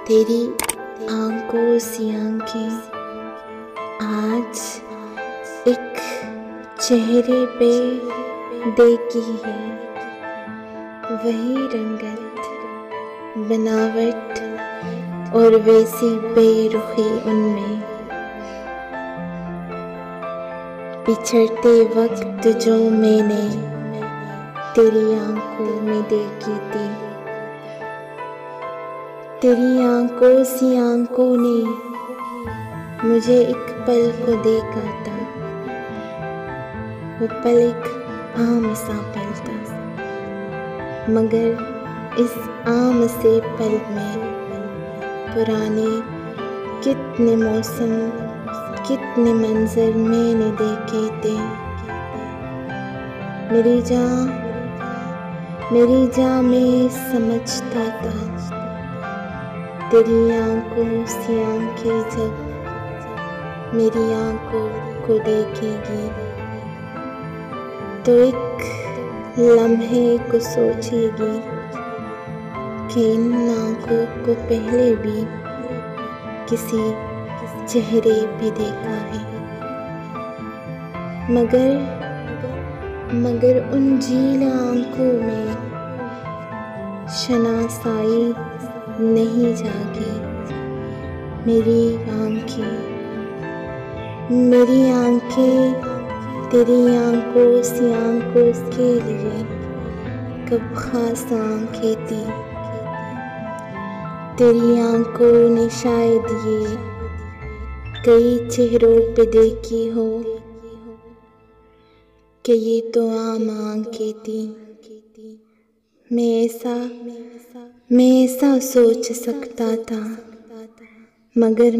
तेरी आंखों सी आंखें आज एक चेहरे पे देखी है, वही रंगत बनावट और वैसी बेरुखी उनमें। पिछड़ते वक्त जो मैंने तेरी आंखों में देखी थी, तेरी आंखों सी आंखों ने मुझे एक पल को देखा था। वो पल एक आम सा पल था, मगर इस आम से पल में पुराने कितने मौसम, कितने मंजर मैंने देखे थे। मेरी जान में समझता था, तेरी आंखों सी आंखें जब मेरी आंखों को देखेगी तो एक लम्हे को सोचेगी कि इन आंखों को पहले भी किसी चेहरे पे देखा है, मगर उन झील आंखों में शनासाई नहीं जागी। मेरी आंखें तेरी आंखों सी आंखों के लिए कब खास आंखें थी। तेरी आंखों ने शायद ये कई चेहरों पे देखी हो कि ये तो आम आंखें थी। मैं ऐसा सोच सकता था, मगर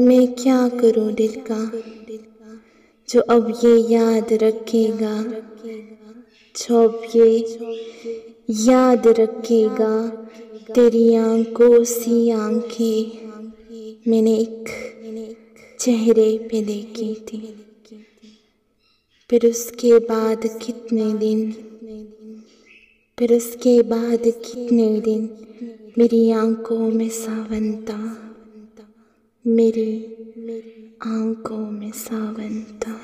मैं क्या करूं दिल का, जो अब ये याद रखेगा, जो अब ये याद रखेगा। तेरी आंखों सी आंखें मैंने एक चेहरे पे देखी थी। फिर उसके बाद कितने दिन मेरी आंखों में सावन था, मेरी आंखों में सावन था।